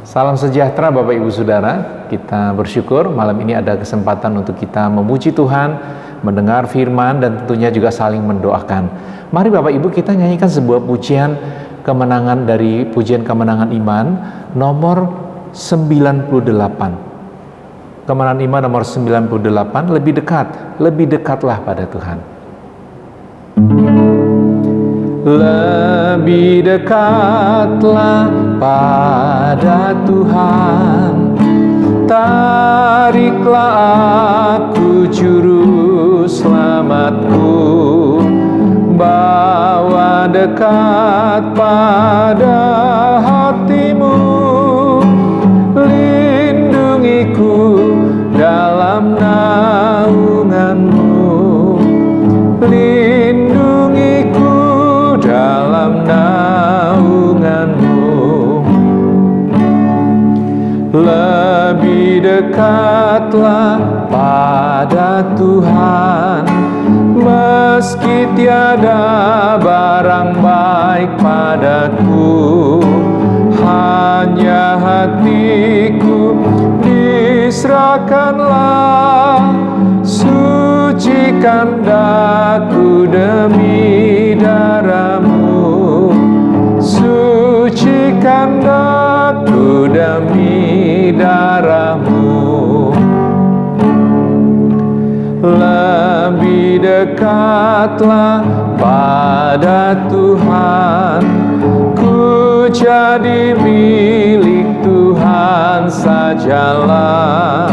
Salam sejahtera Bapak Ibu Saudara. Kita bersyukur malam ini ada kesempatan untuk kita memuji Tuhan, mendengar firman dan tentunya juga saling mendoakan. Mari Bapak Ibu kita nyanyikan sebuah pujian kemenangan dari pujian kemenangan iman nomor 98. Kemenangan iman nomor 98, lebih dekatlah pada Tuhan. Lebih dekatlah pada Tuhan, tariklah aku juru selamatku, bawa dekat pada hatimu, lindungiku dalam naunganmu, lindungiku dalam naunganmu. Lebih dekatlah pada Tuhan, meski tiada barang baik padaku, hanya hatiku diserahkanlah, sucikan daku demi darahmu, sucikan daku demi darahmu. Lebih dekatlah pada Tuhan, ku jadi milik Tuhan sajalah,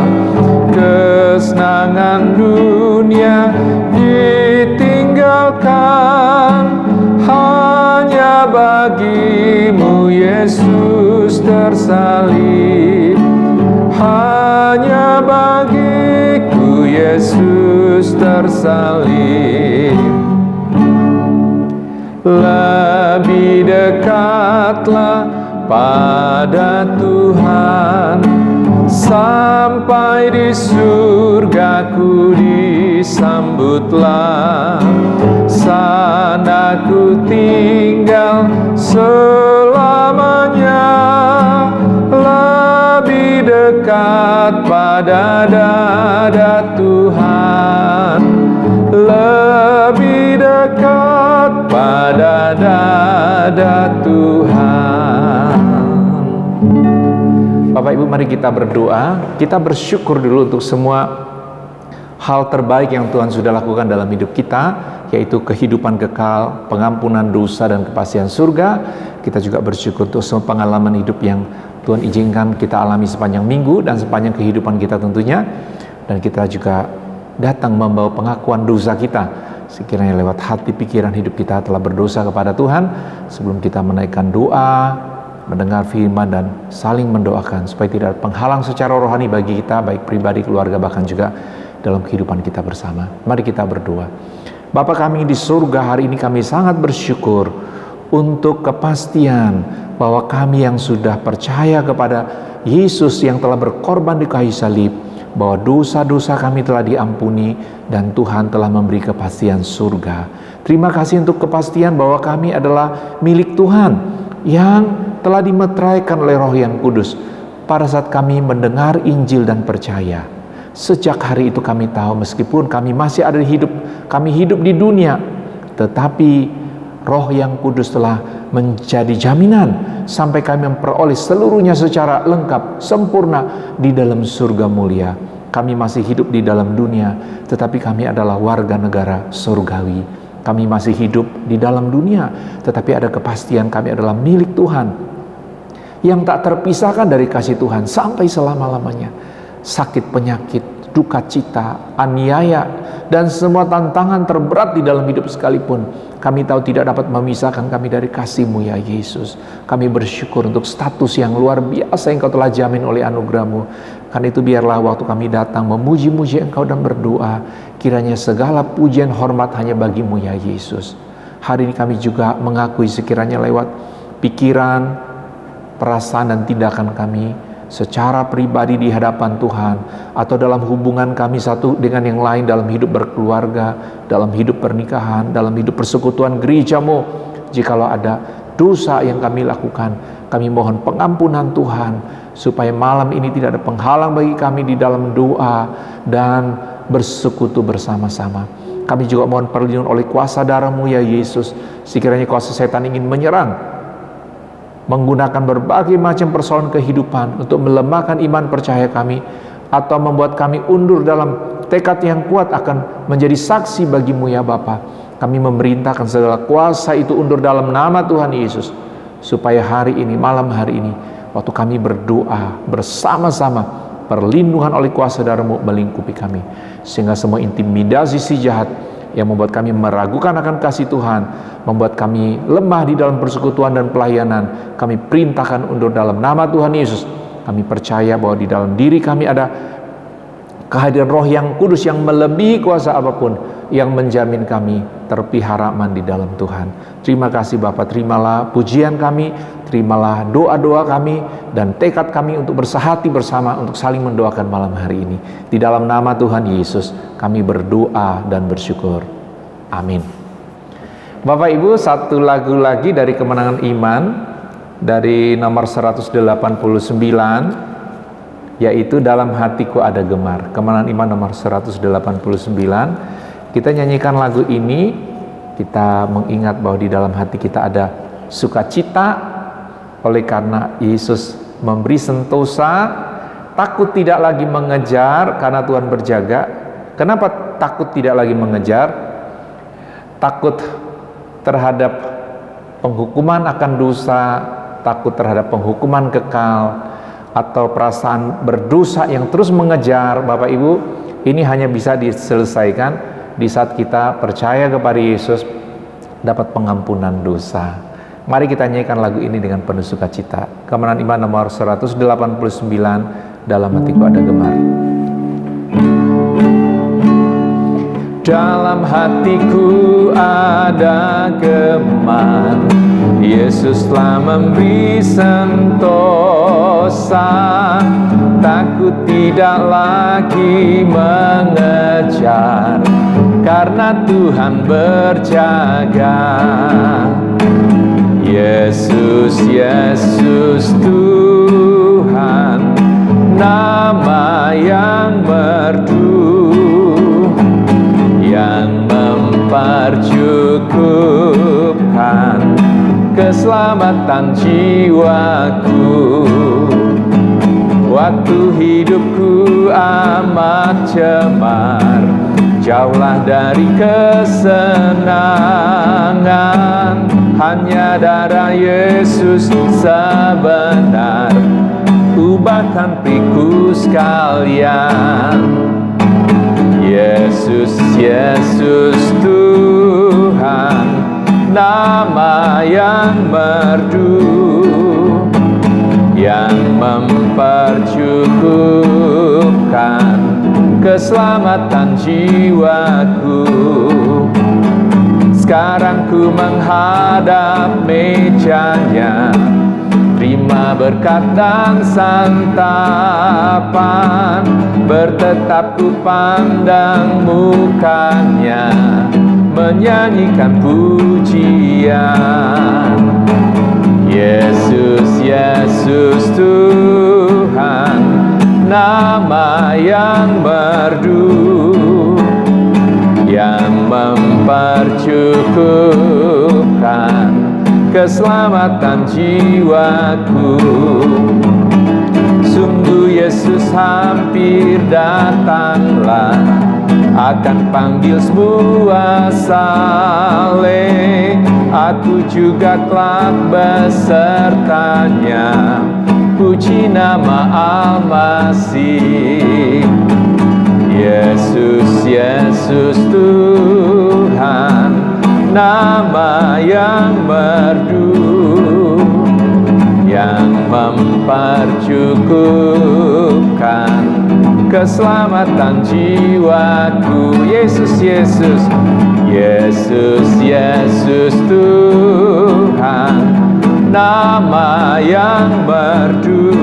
kesenangan dunia ditinggalkan, hanya bagimu Yesus tersalib, hanya bagiku Yesus tersalib. Lebih dekatlah pada Tuhan, sampai di surgaku disambutlah, sana ku tinggal selamanya. Lebih dekat pada dada Tuhan, lebih dekat pada dada Tuhan. Bapak Ibu, mari kita berdoa. Kita bersyukur dulu untuk semua hal terbaik yang Tuhan sudah lakukan dalam hidup kita, yaitu kehidupan kekal, pengampunan dosa dan kepastian surga. Kita juga bersyukur untuk semua pengalaman hidup yang Tuhan izinkan kita alami sepanjang minggu dan sepanjang kehidupan kita tentunya. Dan kita juga datang membawa pengakuan dosa kita, sekiranya lewat hati pikiran hidup kita telah berdosa kepada Tuhan. Sebelum kita menaikkan doa, mendengar firman dan saling mendoakan, supaya tidak ada penghalang secara rohani bagi kita, baik pribadi, keluarga, bahkan juga dalam kehidupan kita bersama. Mari kita berdoa. Bapa kami di surga, hari ini kami sangat bersyukur untuk kepastian bahwa kami yang sudah percaya kepada Yesus yang telah berkorban di kayu salib, bahwa dosa-dosa kami telah diampuni dan Tuhan telah memberi kepastian surga. Terima kasih untuk kepastian bahwa kami adalah milik Tuhan yang telah dimeteraikan oleh Roh yang Kudus pada saat kami mendengar Injil dan percaya. Sejak hari itu kami tahu meskipun kami masih ada kami hidup di dunia, tetapi Roh yang Kudus telah menjadi jaminan sampai kami memperoleh seluruhnya secara lengkap, sempurna di dalam surga mulia. Kami masih hidup di dalam dunia, tetapi kami adalah warga negara surgawi. Kami masih hidup di dalam dunia, tetapi ada kepastian kami adalah milik Tuhan yang tak terpisahkan dari kasih Tuhan sampai selama-lamanya. Sakit, penyakit, duka cita, aniaya, dan semua tantangan terberat di dalam hidup sekalipun, kami tahu tidak dapat memisahkan kami dari kasih-Mu ya Yesus. Kami bersyukur untuk status yang luar biasa yang Kau telah jamin oleh anugerah-Mu. Karena itu biarlah waktu kami datang memuji-muji Engkau dan berdoa, kiranya segala pujian hormat hanya bagi-Mu ya Yesus. Hari ini kami juga mengakui sekiranya lewat pikiran, perasaan dan tindakan kami, secara pribadi di hadapan Tuhan, atau dalam hubungan kami satu dengan yang lain dalam hidup berkeluarga, dalam hidup pernikahan, dalam hidup persekutuan gereja-Mu, jikalau ada dosa yang kami lakukan. Kami mohon pengampunan Tuhan, supaya malam ini tidak ada penghalang bagi kami di dalam doa dan bersekutu bersama-sama. Kami juga mohon perlindungan oleh kuasa darah-Mu ya Yesus. Sekiranya kuasa setan ingin menyerang, menggunakan berbagai macam persoalan kehidupan untuk melemahkan iman percaya kami, atau membuat kami undur dalam tekad yang kuat akan menjadi saksi bagi-Mu ya Bapa, kami memerintahkan segala kuasa itu undur dalam nama Tuhan Yesus, supaya hari ini, malam hari ini, waktu kami berdoa bersama-sama, perlindungan oleh kuasa darah-Mu melingkupi kami, sehingga semua intimidasi si jahat yang membuat kami meragukan akan kasih Tuhan, membuat kami lemah di dalam persekutuan dan pelayanan, kami perintahkan undur dalam nama Tuhan Yesus. Kami percaya bahwa di dalam diri kami ada kehadiran Roh yang kudus yang melebihi kuasa apapun, yang menjamin kami terpelihara aman di dalam Tuhan. Terima kasih Bapa, terimalah pujian kami, terimalah doa-doa kami dan tekad kami untuk bersehati bersama untuk saling mendoakan malam hari ini. Di dalam nama Tuhan Yesus kami berdoa dan bersyukur. Amin. Bapak Ibu, satu lagu lagi dari Kemenangan Iman, dari nomor 189, yaitu Dalam Hatiku Ada Gemar. Kemenangan Iman nomor 189. Kita nyanyikan lagu ini, kita mengingat bahwa di dalam hati kita ada sukacita oleh karena Yesus memberi sentosa. Takut tidak lagi mengejar karena Tuhan berjaga. Kenapa takut tidak lagi mengejar? Takut terhadap penghukuman akan dosa, takut terhadap penghukuman kekal, atau perasaan berdosa yang terus mengejar. Bapak Ibu, ini hanya bisa diselesaikan di saat kita percaya kepada Yesus, dapat pengampunan dosa. Mari kita nyanyikan lagu ini dengan penuh sukacita. Kemenangan Iman nomor 189, Dalam Hatiku Ada Gemar. Dalam hatiku ada gemar, Yesus telah memberi sentosa. Takut tidak lagi mengejar karena Tuhan berjaga. Yesus, Yesus Tuhan, nama yang merdu, yang mempercukupkan keselamatan jiwaku. Waktu hidupku amat cemar, jauhlah dari kesenangan, hanya darah Yesus sebenar ubahkan piku sekalian. Yesus, Yesus Tuhan, nama yang merdu, yang mempercukupkan keselamatan jiwaku. Sekarang ku menghadap mejanya, terima berkat dan santapan, bertetap ku pandang mukanya, menyanyikan pujian. Yesus, Yesus Tuhan, nama yang merdu, yang mempercukupkan keselamatan jiwaku. Sungguh Yesus hampir datanglah, akan panggil semua saleh. Aku juga kelak besertanya, puji nama Al-Masih. Yesus, Yesus Tuhan, nama yang merdu, yang mempercukupkan keselamatan jiwaku. Yesus, Yesus, Yesus, Yesus Tuhan, nama yang merdu,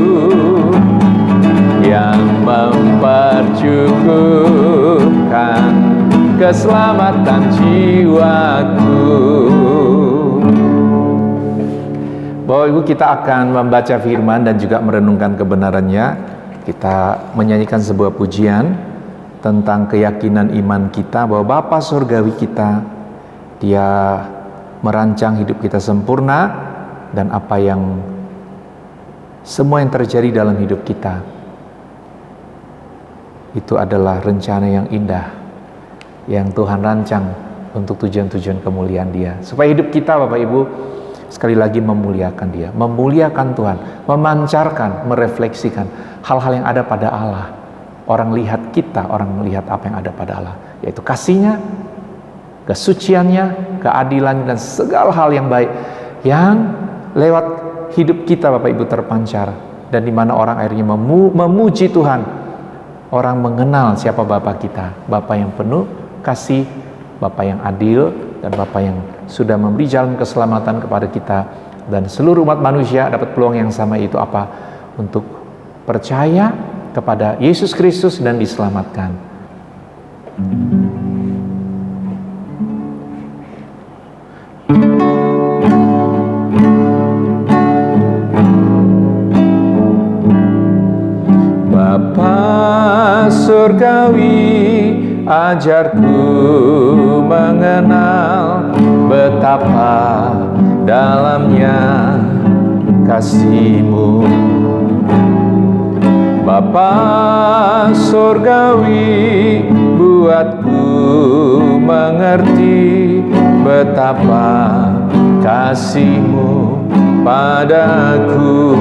yang mempercukupkan keselamatan jiwaku. Bapak Ibu, kita akan membaca firman dan juga merenungkan kebenarannya. Kita menyanyikan sebuah pujian tentang keyakinan iman kita bahwa Bapa Surgawi kita, Dia merancang hidup kita sempurna, dan apa yang semua yang terjadi dalam hidup kita itu adalah rencana yang indah yang Tuhan rancang untuk tujuan-tujuan kemuliaan Dia, supaya hidup kita, Bapak Ibu, sekali lagi memuliakan Dia, memuliakan Tuhan, memancarkan, merefleksikan hal-hal yang ada pada Allah. Orang lihat kita, orang melihat apa yang ada pada Allah, yaitu kasih-Nya, kesuciannya, keadilannya, dan segala hal yang baik yang lewat hidup kita, Bapak Ibu, terpancar. Dan di mana orang akhirnya memuji Tuhan, orang mengenal siapa Bapa kita, Bapa yang penuh kasih, Bapa yang adil, dan Bapa yang sudah memberi jalan keselamatan kepada kita. Dan seluruh umat manusia dapat peluang yang sama, itu apa? Untuk percaya kepada Yesus Kristus dan diselamatkan. Bapa Surgawi, ajarku mengenal betapa dalamnya kasih-Mu. Bapa Surgawi, buatku mengerti betapa kasih-Mu padaku.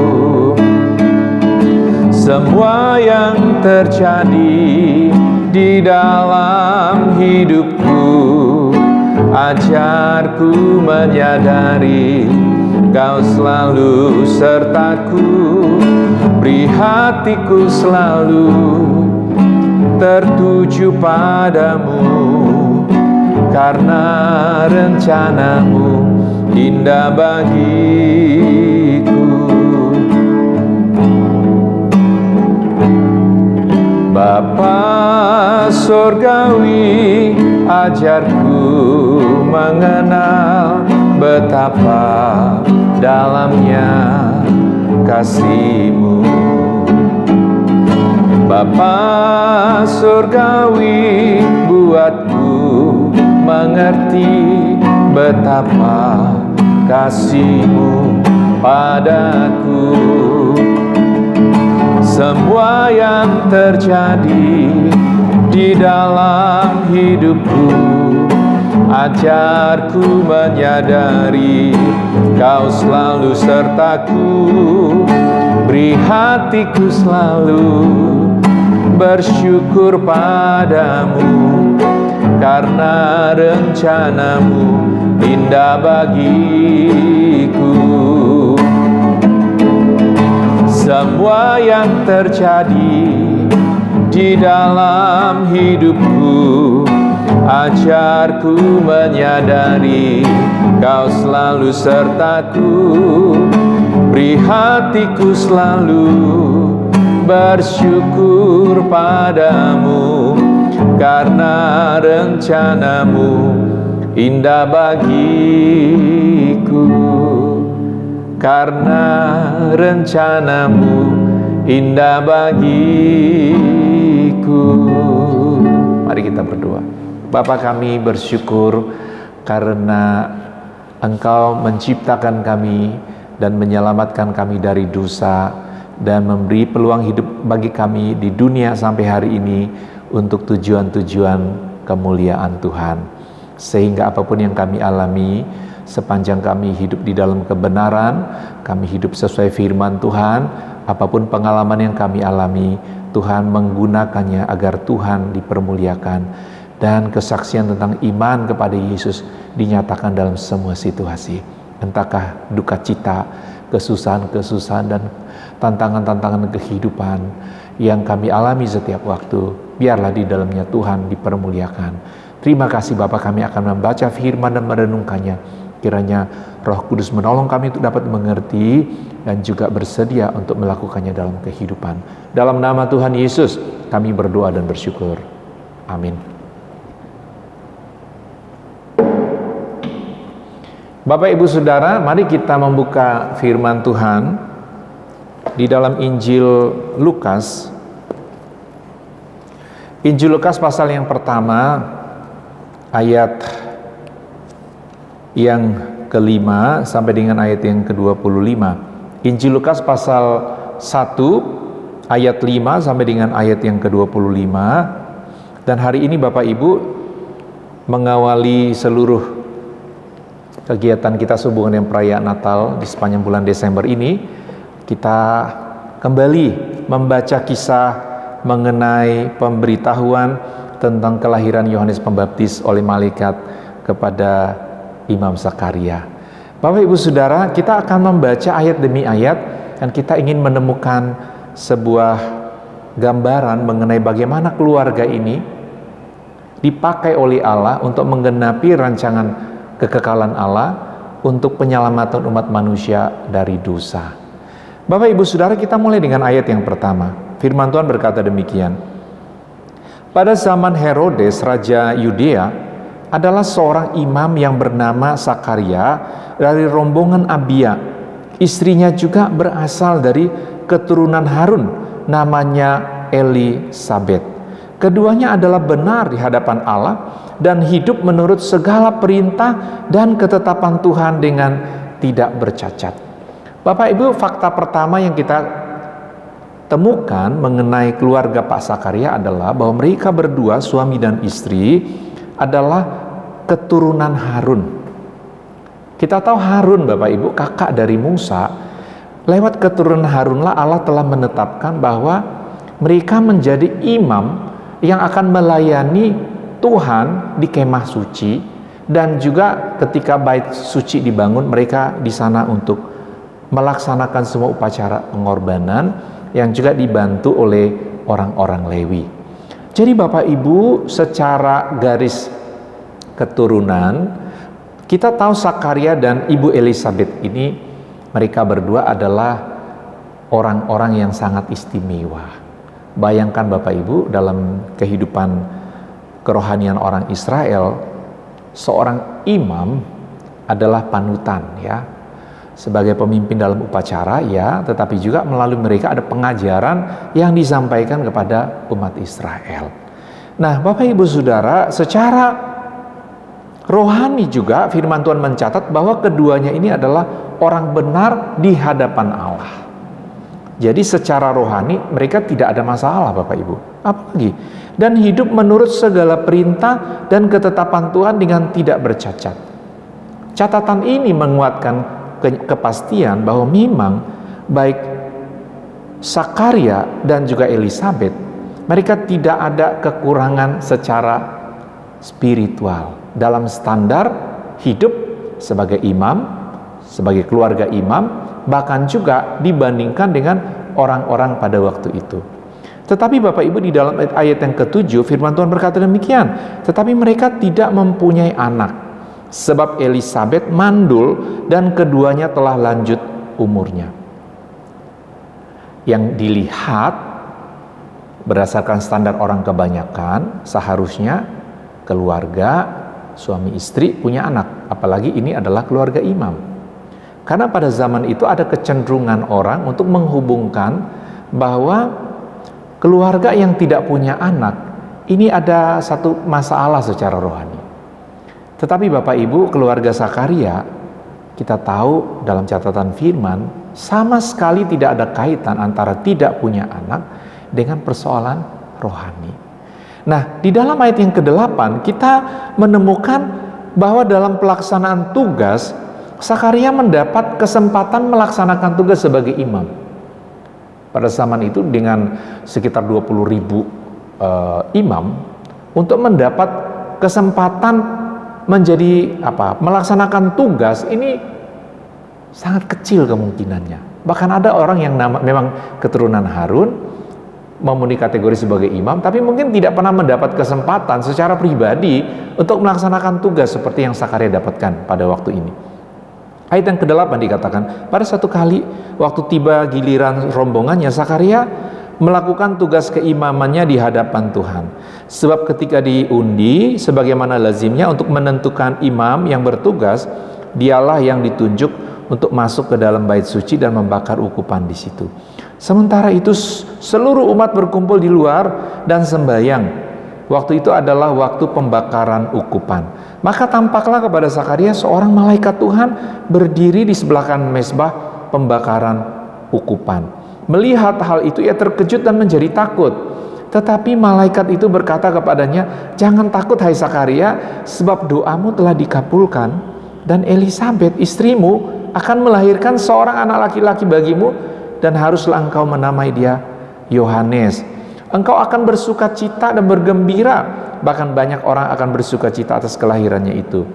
Semua yang terjadi di dalam hidupku, ajarku menyadari Kau selalu sertaku. Beri hatiku selalu tertuju padamu, karena rencana-Mu indah bagiku. Bapa Surgawi, ajarku mengenal betapa dalamnya kasih-Mu. Bapa Surgawi, buatku mengerti betapa kasih-Mu padaku. Semua yang terjadi di dalam hidupku, ajarku menyadari Kau selalu sertaku. Beri hatiku selalu bersyukur padamu, karena rencana-Mu indah bagiku. Semua yang terjadi di dalam hidupku, ajarku menyadari Kau selalu sertaku. Beri hatiku selalu bersyukur padamu, karena rencana-Mu indah bagiku. Karena rencana-Mu indah bagiku. Mari kita berdoa. Bapa, kami bersyukur karena Engkau menciptakan kami dan menyelamatkan kami dari dosa, dan memberi peluang hidup bagi kami di dunia sampai hari ini untuk tujuan-tujuan kemuliaan Tuhan. Sehingga apapun yang kami alami, sepanjang kami hidup di dalam kebenaran, kami hidup sesuai firman Tuhan, apapun pengalaman yang kami alami, Tuhan menggunakannya agar Tuhan dipermuliakan, dan kesaksian tentang iman kepada Yesus dinyatakan dalam semua situasi. Entahkah duka cita, kesusahan-kesusahan, dan tantangan-tantangan kehidupan yang kami alami setiap waktu, biarlah di dalamnya Tuhan dipermuliakan. Terima kasih Bapa, kami akan membaca firman dan merenungkannya. Kiranya Roh Kudus menolong kami untuk dapat mengerti dan juga bersedia untuk melakukannya dalam kehidupan. Dalam nama Tuhan Yesus kami berdoa dan bersyukur. Amin. Bapak Ibu Saudara, mari kita membuka firman Tuhan di dalam Injil Lukas. Injil Lukas pasal yang pertama, ayat yang ke-5 sampai dengan ayat yang ke-25. Injil Lukas pasal 1 ayat 5 sampai dengan ayat yang ke-25. Dan hari ini Bapak Ibu mengawali seluruh kegiatan kita sehubungan dengan perayaan Natal di sepanjang bulan Desember ini, kita kembali membaca kisah mengenai pemberitahuan tentang kelahiran Yohanes Pembaptis oleh malaikat kepada Imam Zakaria. Bapak Ibu Saudara, kita akan membaca ayat demi ayat dan kita ingin menemukan sebuah gambaran mengenai bagaimana keluarga ini dipakai oleh Allah untuk menggenapi rancangan kekekalan Allah untuk penyelamatan umat manusia dari dosa. Bapak Ibu Saudara, kita mulai dengan ayat yang pertama. Firman Tuhan berkata demikian. Pada zaman Herodes, Raja Yudea, adalah seorang imam yang bernama Zakaria dari rombongan Abia. Istrinya juga berasal dari keturunan Harun, namanya Elisabet. Keduanya adalah benar di hadapan Allah dan hidup menurut segala perintah dan ketetapan Tuhan dengan tidak bercacat. Bapak Ibu, fakta pertama yang kita temukan mengenai keluarga Pak Zakaria adalah bahwa mereka berdua, suami dan istri, adalah keturunan Harun. Kita tahu Harun, Bapak Ibu, kakak dari Musa. Lewat keturunan Harunlah Allah telah menetapkan bahwa mereka menjadi imam yang akan melayani Tuhan di kemah suci, dan juga ketika bait suci dibangun, mereka di sana untuk melaksanakan semua upacara pengorbanan yang juga dibantu oleh orang-orang Lewi. Jadi Bapak Ibu, secara garis keturunan, kita tahu Zakaria dan Ibu Elisabet ini, mereka berdua adalah orang-orang yang sangat istimewa. Bayangkan Bapak Ibu, dalam kehidupan kerohanian orang Israel, seorang imam adalah panutan, ya, sebagai pemimpin dalam upacara, ya, tetapi juga melalui mereka ada pengajaran yang disampaikan kepada umat Israel. Nah, Bapak Ibu Saudara, secara rohani juga firman Tuhan mencatat bahwa keduanya ini adalah orang benar di hadapan Allah. Jadi secara rohani mereka tidak ada masalah, Bapak Ibu. Apalagi, dan hidup menurut segala perintah dan ketetapan Tuhan dengan tidak bercacat. Catatan ini menguatkan kepastian bahwa memang baik Zakaria dan juga Elisabet, mereka tidak ada kekurangan secara spiritual dalam standar hidup sebagai imam, sebagai keluarga imam, bahkan juga dibandingkan dengan orang-orang pada waktu itu. Tetapi Bapak Ibu, di dalam ayat yang ke-7 firman Tuhan berkata demikian, tetapi mereka tidak mempunyai anak, sebab Elisabet mandul dan keduanya telah lanjut umurnya. Yang dilihat berdasarkan standar orang kebanyakan, seharusnya keluarga suami istri punya anak, apalagi ini adalah keluarga imam. Karena pada zaman itu ada kecenderungan orang untuk menghubungkan bahwa keluarga yang tidak punya anak ini ada satu masalah secara rohani. Tetapi Bapak Ibu, keluarga Zakaria, kita tahu dalam catatan firman, sama sekali tidak ada kaitan antara tidak punya anak dengan persoalan rohani. Nah, di dalam ayat yang ke-8 kita menemukan bahwa dalam pelaksanaan tugas, Zakaria mendapat kesempatan melaksanakan tugas sebagai imam. Pada zaman itu dengan sekitar 20.000 imam, untuk mendapat kesempatan menjadi melaksanakan tugas ini sangat kecil kemungkinannya. Bahkan ada orang yang memang keturunan Harun, memenuhi kategori sebagai imam, tapi mungkin tidak pernah mendapat kesempatan secara pribadi untuk melaksanakan tugas seperti yang Zakaria dapatkan pada waktu ini. Ayat yang ke-8 dikatakan, pada satu kali waktu tiba giliran rombongannya, Zakaria melakukan tugas keimamannya di hadapan Tuhan. Sebab ketika diundi sebagaimana lazimnya untuk menentukan imam yang bertugas, Dialah yang ditunjuk untuk masuk ke dalam bait suci dan membakar ukupan di situ. Sementara itu seluruh umat berkumpul di luar dan sembahyang. Waktu itu adalah waktu pembakaran ukupan. Maka tampaklah kepada Zakaria seorang malaikat Tuhan berdiri di sebelah kanan mezbah pembakaran ukupan. Melihat hal itu ia terkejut dan menjadi takut. Tetapi malaikat itu berkata kepadanya, "Jangan takut hai Zakaria, sebab doamu telah dikabulkan dan Elisabet istrimu akan melahirkan seorang anak laki-laki bagimu dan haruslah engkau menamai dia Yohanes. Engkau akan bersuka cita dan bergembira, bahkan banyak orang akan bersuka cita atas kelahirannya itu.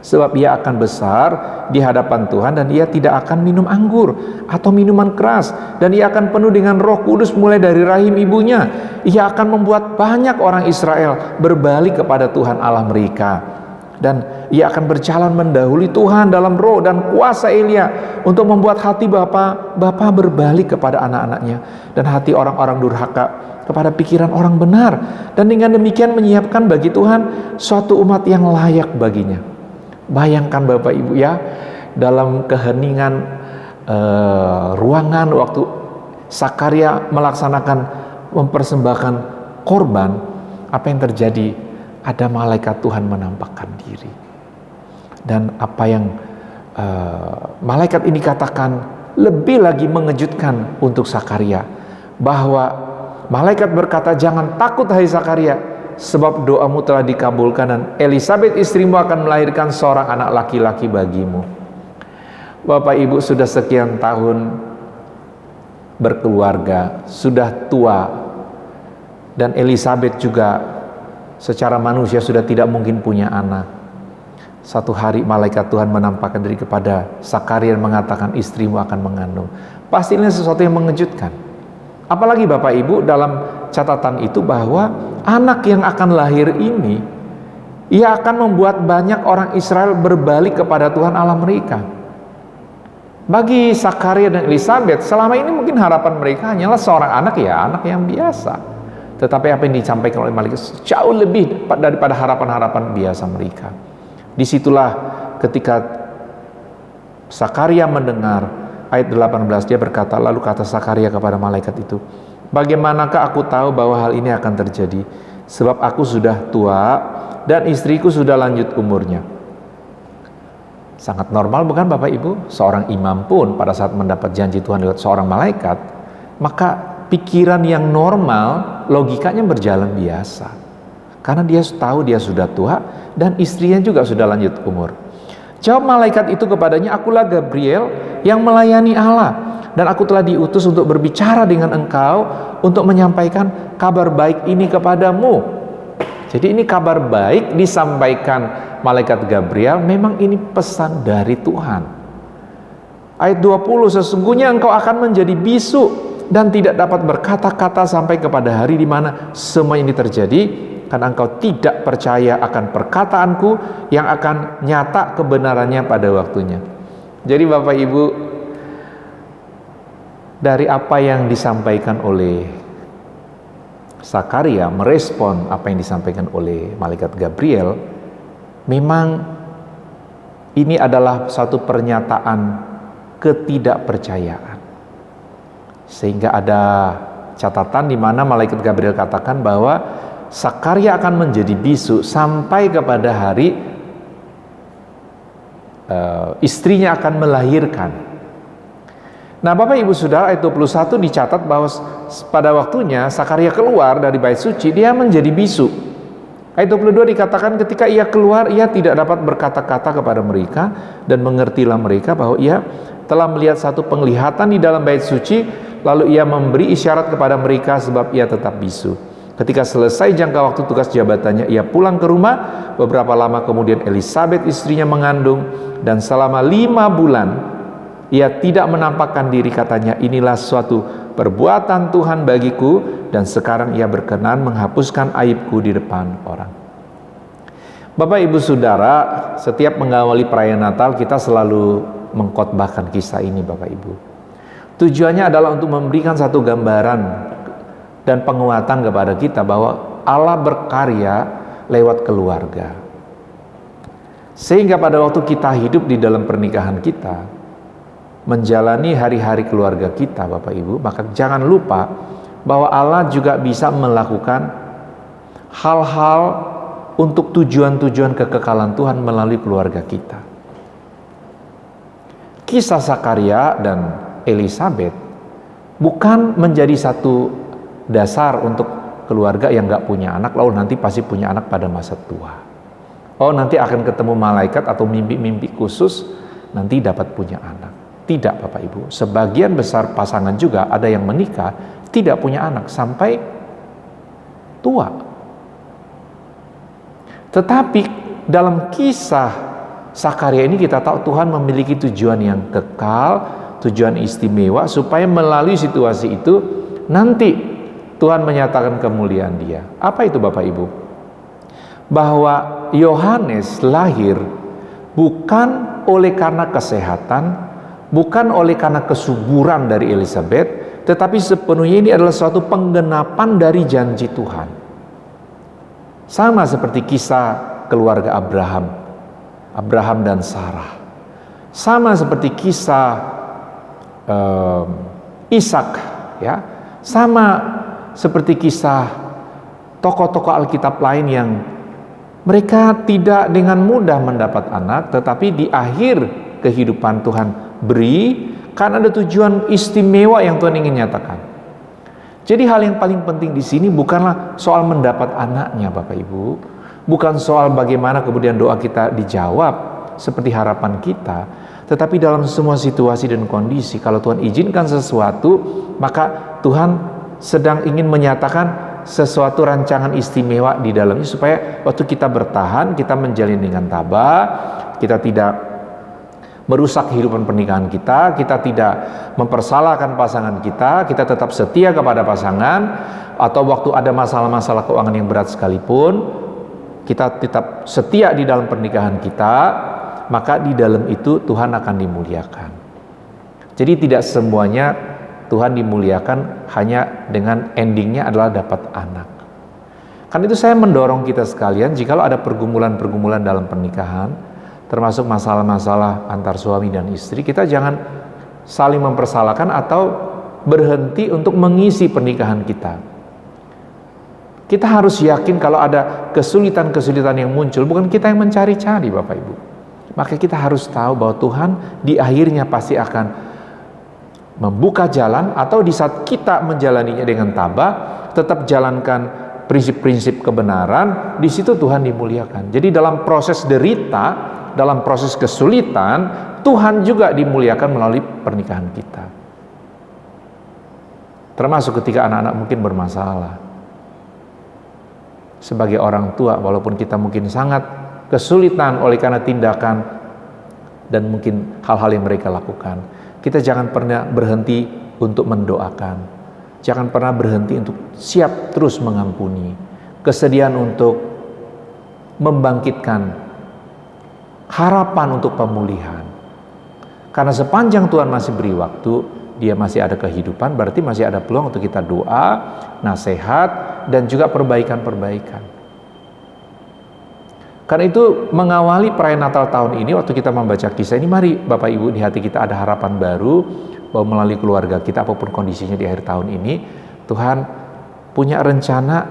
Sebab ia akan besar di hadapan Tuhan dan ia tidak akan minum anggur atau minuman keras, dan ia akan penuh dengan Roh Kudus mulai dari rahim ibunya. Ia akan membuat banyak orang Israel berbalik kepada Tuhan Allah mereka. Dan ia akan berjalan mendahului Tuhan dalam roh dan kuasa Elia untuk membuat hati bapa berbalik kepada anak-anaknya dan hati orang-orang durhaka kepada pikiran orang benar, dan dengan demikian menyiapkan bagi Tuhan suatu umat yang layak baginya." Bayangkan Bapak Ibu ya, dalam keheningan ruangan waktu Zakaria mempersembahkan korban, apa yang terjadi? Ada malaikat Tuhan menampakkan diri. Dan apa yang malaikat ini katakan lebih lagi mengejutkan untuk Zakaria, bahwa malaikat berkata, "Jangan takut hai Zakaria, sebab doamu telah dikabulkan dan Elisabet istrimu akan melahirkan seorang anak laki-laki bagimu." Bapak Ibu sudah sekian tahun berkeluarga, sudah tua, dan Elisabet juga secara manusia sudah tidak mungkin punya anak. Satu hari malaikat Tuhan menampakkan diri kepada Zakaria dan mengatakan, "Istrimu akan mengandung." Pastinya sesuatu yang mengejutkan. Apalagi Bapak Ibu, dalam catatan itu bahwa anak yang akan lahir ini, ia akan membuat banyak orang Israel berbalik kepada Tuhan Allah mereka. Bagi Zakaria dan Elisabet, selama ini mungkin harapan mereka hanyalah seorang anak, ya anak yang biasa. Tetapi apa yang disampaikan oleh malaikat jauh lebih daripada harapan-harapan biasa mereka. Disitulah ketika Zakaria mendengar ayat 18, dia berkata, lalu kata Zakaria kepada malaikat itu, "Bagaimanakah aku tahu bahwa hal ini akan terjadi? Sebab aku sudah tua dan istriku sudah lanjut umurnya." Sangat normal bukan Bapak Ibu? Seorang imam pun pada saat mendapat janji Tuhan lewat seorang malaikat, maka pikiran yang normal, logikanya berjalan biasa. Karena dia tahu dia sudah tua dan istrinya juga sudah lanjut umur. Jawab malaikat itu kepadanya, "Akulah Gabriel yang melayani Allah, dan aku telah diutus untuk berbicara dengan engkau untuk menyampaikan kabar baik ini kepadamu." Jadi ini kabar baik disampaikan malaikat Gabriel, memang ini pesan dari Tuhan. Ayat 20, "Sesungguhnya engkau akan menjadi bisu dan tidak dapat berkata-kata sampai kepada hari di mana semua ini terjadi, karena engkau tidak percaya akan perkataanku yang akan nyata kebenarannya pada waktunya." Jadi Bapak Ibu, dari apa yang disampaikan oleh Zakaria, merespon apa yang disampaikan oleh malaikat Gabriel, memang ini adalah satu pernyataan ketidakpercayaan. Sehingga ada catatan di mana malaikat Gabriel katakan bahwa Zakaria akan menjadi bisu sampai kepada hari istrinya akan melahirkan. Nah Bapak Ibu Saudara, ayat 21 dicatat bahwa pada waktunya Zakaria keluar dari bait suci, dia menjadi bisu. Ayat 22 dikatakan ketika ia keluar, ia tidak dapat berkata-kata kepada mereka, dan mengertilah mereka bahwa ia telah melihat satu penglihatan di dalam bait suci. Lalu ia memberi isyarat kepada mereka sebab ia tetap bisu. Ketika selesai jangka waktu tugas jabatannya, ia pulang ke rumah. Beberapa lama kemudian Elisabet istrinya mengandung, dan selama 5 bulan ia tidak menampakkan diri. Katanya, "Inilah suatu perbuatan Tuhan bagiku, dan sekarang ia berkenan menghapuskan aibku di depan orang." Bapak Ibu Saudara, setiap mengawali perayaan Natal kita selalu mengkhotbahkan kisah ini Bapak Ibu. Tujuannya adalah untuk memberikan satu gambaran dan penguatan kepada kita bahwa Allah berkarya lewat keluarga. Sehingga pada waktu kita hidup di dalam pernikahan kita, menjalani hari-hari keluarga kita, Bapak Ibu, maka jangan lupa bahwa Allah juga bisa melakukan hal-hal untuk tujuan-tujuan kekekalan Tuhan melalui keluarga kita. Kisah Zakaria dan Elisabet bukan menjadi satu dasar untuk keluarga yang gak punya anak, lalu nanti pasti punya anak pada masa tua. Oh, nanti akan ketemu malaikat atau mimpi-mimpi khusus, nanti dapat punya anak. Tidak, Bapak Ibu. Sebagian besar pasangan juga ada yang menikah tidak punya anak sampai tua. Tetapi dalam kisah Zakaria ini kita tahu Tuhan memiliki tujuan yang kekal, tujuan istimewa, supaya melalui situasi itu nanti Tuhan menyatakan kemuliaan Dia. Apa itu, Bapak Ibu? Bahwa Yohanes lahir bukan oleh karena kesehatan, bukan oleh karena kesuburan dari Elisabet, tetapi sepenuhnya ini adalah suatu penggenapan dari janji Tuhan. Sama seperti kisah keluarga Abraham dan Sarah. Sama seperti kisah Ishak, ya. Sama seperti kisah tokoh-tokoh Alkitab lain yang mereka tidak dengan mudah mendapat anak, tetapi di akhir kehidupan Tuhan beri, karena ada tujuan istimewa yang Tuhan ingin nyatakan. Jadi hal yang paling penting di sini bukanlah soal mendapat anaknya, Bapak Ibu, bukan soal bagaimana kemudian doa kita dijawab seperti harapan kita, tetapi dalam semua situasi dan kondisi, kalau Tuhan izinkan sesuatu, maka Tuhan sedang ingin menyatakan sesuatu rancangan istimewa di dalamnya, supaya waktu kita bertahan, kita menjalin dengan tabah, kita tidak merusak kehidupan pernikahan kita, kita tidak mempersalahkan pasangan kita tetap setia kepada pasangan, atau waktu ada masalah-masalah keuangan yang berat sekalipun, kita tetap setia di dalam pernikahan kita, maka di dalam itu Tuhan akan dimuliakan. Jadi tidak semuanya Tuhan dimuliakan hanya dengan endingnya adalah dapat anak. Karena itu saya mendorong kita sekalian, jikalau ada pergumulan-pergumulan dalam pernikahan, termasuk masalah-masalah antar suami dan istri, kita jangan saling mempersalahkan atau berhenti untuk mengisi pernikahan kita. Kita harus yakin kalau ada kesulitan-kesulitan yang muncul, bukan kita yang mencari-cari, Bapak Ibu. Maka kita harus tahu bahwa Tuhan di akhirnya pasti akan membuka jalan, atau di saat kita menjalaninya dengan tabah, tetap jalankan prinsip-prinsip kebenaran, di situ Tuhan dimuliakan. Jadi dalam proses derita, dalam proses kesulitan, Tuhan juga dimuliakan melalui pernikahan kita. Termasuk ketika anak-anak mungkin bermasalah. Sebagai orang tua, walaupun kita mungkin sangat kesulitan oleh karena tindakan dan mungkin hal-hal yang mereka lakukan, kita jangan pernah berhenti untuk mendoakan. Jangan pernah berhenti untuk siap terus mengampuni. Kesediaan untuk membangkitkan harapan untuk pemulihan. Karena sepanjang Tuhan masih beri waktu, Dia masih ada kehidupan, berarti masih ada peluang untuk kita doa, nasihat, dan juga perbaikan-perbaikan. Karena itu mengawali perayaan Natal tahun ini, waktu kita membaca kisah ini, mari Bapak Ibu di hati kita ada harapan baru, bahwa melalui keluarga kita apapun kondisinya di akhir tahun ini, Tuhan punya rencana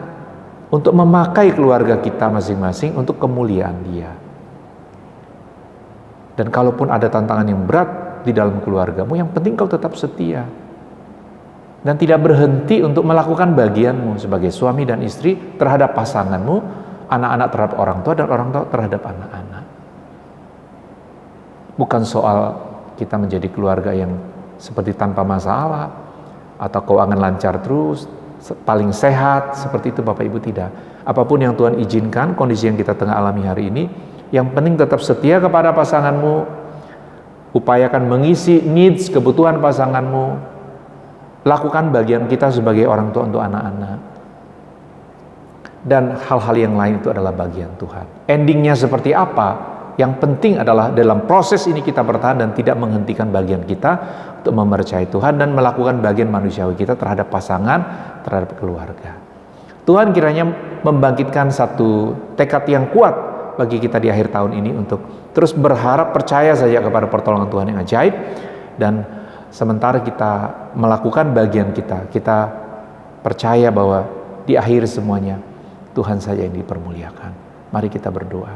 untuk memakai keluarga kita masing-masing untuk kemuliaan Dia. Dan kalaupun ada tantangan yang berat di dalam keluargamu, yang penting kau tetap setia dan tidak berhenti untuk melakukan bagianmu sebagai suami dan istri terhadap pasanganmu, anak-anak terhadap orang tua, dan orang tua terhadap anak-anak. Bukan soal kita menjadi keluarga yang seperti tanpa masalah atau keuangan lancar terus, paling sehat, seperti itu Bapak Ibu, tidak. Apapun yang Tuhan izinkan, kondisi yang kita tengah alami hari ini, yang penting tetap setia kepada pasanganmu, upayakan mengisi needs, kebutuhan pasanganmu, lakukan bagian kita sebagai orang tua untuk anak-anak, dan hal-hal yang lain itu adalah bagian Tuhan. Endingnya seperti apa? Yang penting adalah dalam proses ini kita bertahan dan tidak menghentikan bagian kita untuk mempercayai Tuhan dan melakukan bagian manusiawi kita terhadap pasangan, terhadap keluarga. Tuhan kiranya membangkitkan satu tekad yang kuat bagi kita di akhir tahun ini untuk terus berharap, percaya saja kepada pertolongan Tuhan yang ajaib. Dan sementara kita melakukan bagian kita, kita percaya bahwa di akhir semuanya Tuhan saja yang dipermuliakan. Mari kita berdoa.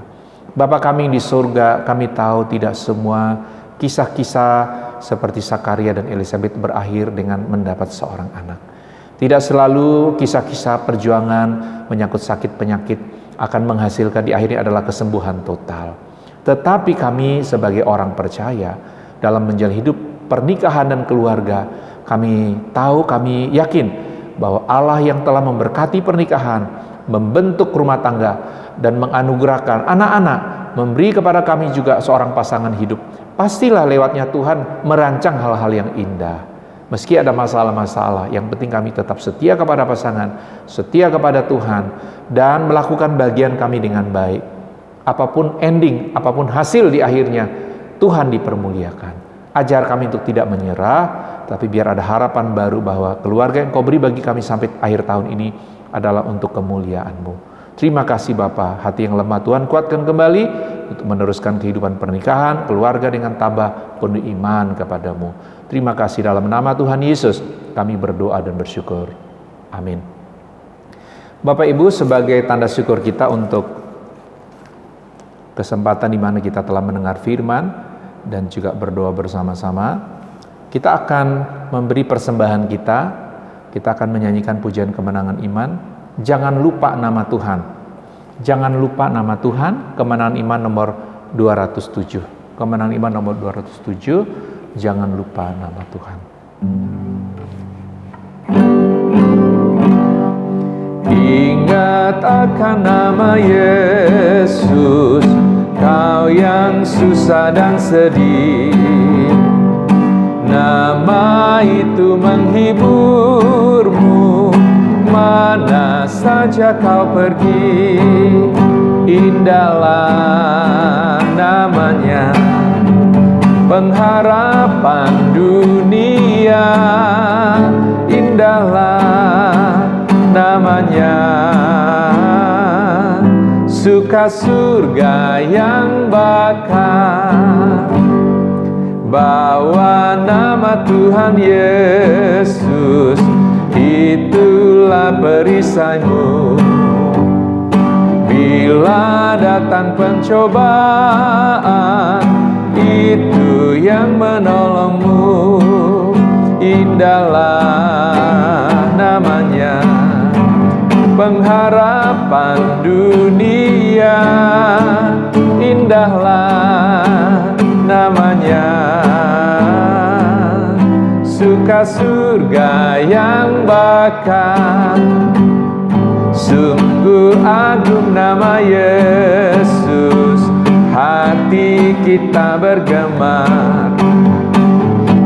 Bapa kami di surga, kami tahu tidak semua kisah-kisah seperti Sakaria dan Elisabet berakhir dengan mendapat seorang anak. Tidak selalu kisah-kisah perjuangan menyangkut sakit penyakit akan menghasilkan di akhirnya adalah kesembuhan total. Tetapi kami sebagai orang percaya dalam menjalani hidup pernikahan dan keluarga, kami tahu, kami yakin bahwa Allah yang telah memberkati pernikahan, membentuk rumah tangga, dan menganugerahkan anak-anak, memberi kepada kami juga seorang pasangan hidup, pastilah lewatnya Tuhan merancang hal-hal yang indah. Meski ada masalah-masalah, yang penting kami tetap setia kepada pasangan, setia kepada Tuhan, dan melakukan bagian kami dengan baik. Apapun ending, apapun hasil di akhirnya, Tuhan dipermuliakan. Ajar kami untuk tidak menyerah, tapi biar ada harapan baru bahwa keluarga yang Kau beri bagi kami sampai akhir tahun ini adalah untuk kemuliaan-Mu. Terima kasih Bapa, hati yang lemah Tuhan kuatkan kembali untuk meneruskan kehidupan pernikahan, keluarga dengan tabah penuh iman kepadamu. Terima kasih dalam nama Tuhan Yesus kami berdoa dan bersyukur. Amin. Bapak Ibu, sebagai tanda syukur kita untuk kesempatan di mana kita telah mendengar firman dan juga berdoa bersama-sama, kita akan memberi persembahan kita akan menyanyikan pujian kemenangan iman. Jangan lupa nama Tuhan. Jangan lupa nama Tuhan, kemenangan iman nomor 207. Kemenangan iman nomor 207. Jangan lupa nama Tuhan. Ingat akan nama Yesus, kau yang susah dan sedih. Nama itu menghiburmu, mana saja kau pergi. Indahlah namanya, pengharapan dunia. Indahlah namanya, suka surga yang bakal. Bawa nama Tuhan Yesus, itulah perisaimu. Bila datang pencobaan, itu yang menolongmu. Indahlah namanya, pengharapan dunia. Indahlah namanya, suka surga yang bakal. Sungguh agung nama Yesus, hati kita bergemar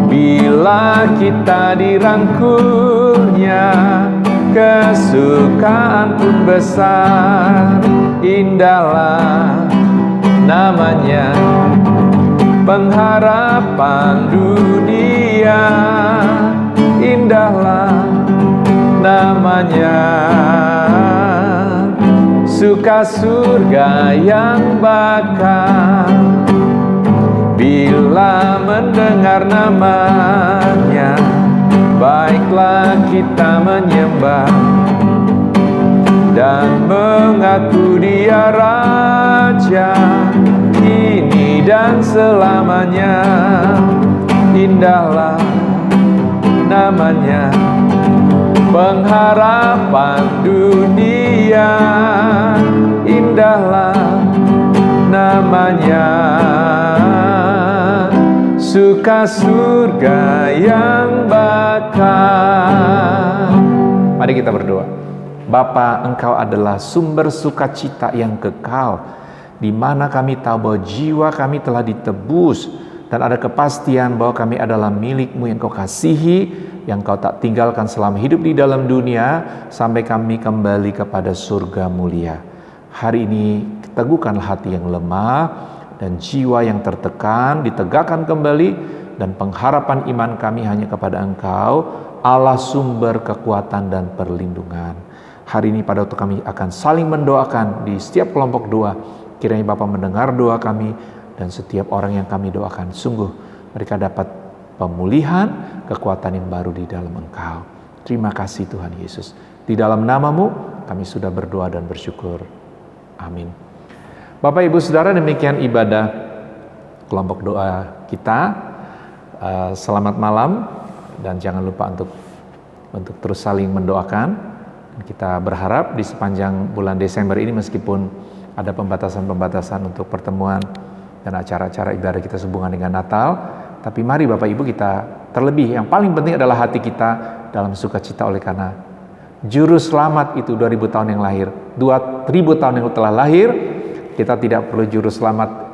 bila kita dirangkulnya. Kesukaan pun besar. Indahlah namanya, pengharapan dunia. Indahlah namanya, suka surga yang bakal. Bila mendengar namanya, baiklah kita menyembah dan mengaku Dia Raja kini dan selamanya. Indahlah namanya, pengharapan dunia. Indahlah namanya, suka surga yang bakal. Mari kita berdoa. Bapa, Engkau adalah sumber sukacita yang kekal, di mana kami tahu bahwa jiwa kami telah ditebus, dan ada kepastian bahwa kami adalah milik-Mu yang Kau kasihi, yang Kau tak tinggalkan selama hidup di dalam dunia, sampai kami kembali kepada surga mulia. Hari ini teguhkanlah hati yang lemah dan jiwa yang tertekan ditegakkan kembali, dan pengharapan iman kami hanya kepada Engkau, Allah sumber kekuatan dan perlindungan. Hari ini pada waktu kami akan saling mendoakan di setiap kelompok doa, Kiranya Bapa mendengar doa kami, dan setiap orang yang kami doakan, sungguh mereka dapat pemulihan, kekuatan yang baru di dalam Engkau. Terima kasih Tuhan Yesus. Di dalam nama-Mu kami sudah berdoa dan bersyukur. Amin. Bapak Ibu Saudara, demikian ibadah kelompok doa kita. Selamat malam, dan jangan lupa untuk terus saling mendoakan. Kita berharap di sepanjang bulan Desember ini, meskipun ada pembatasan-pembatasan untuk pertemuan dan acara-acara ibadah kita sehubungan dengan Natal, tapi mari Bapak Ibu kita terlebih, yang paling penting adalah hati kita dalam sukacita oleh karena Juru Selamat itu 2000 tahun yang lahir, 2000 tahun yang telah lahir. Kita tidak perlu Juru Selamat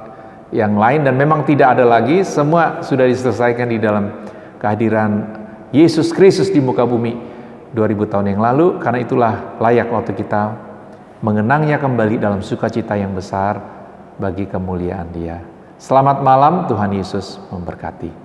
yang lain, dan memang tidak ada lagi, semua sudah diselesaikan di dalam kehadiran Yesus Kristus di muka bumi 2000 tahun yang lalu. Karena itulah layak waktu kita mengenangnya kembali dalam sukacita yang besar bagi kemuliaan Dia. Selamat malam, Tuhan Yesus memberkati.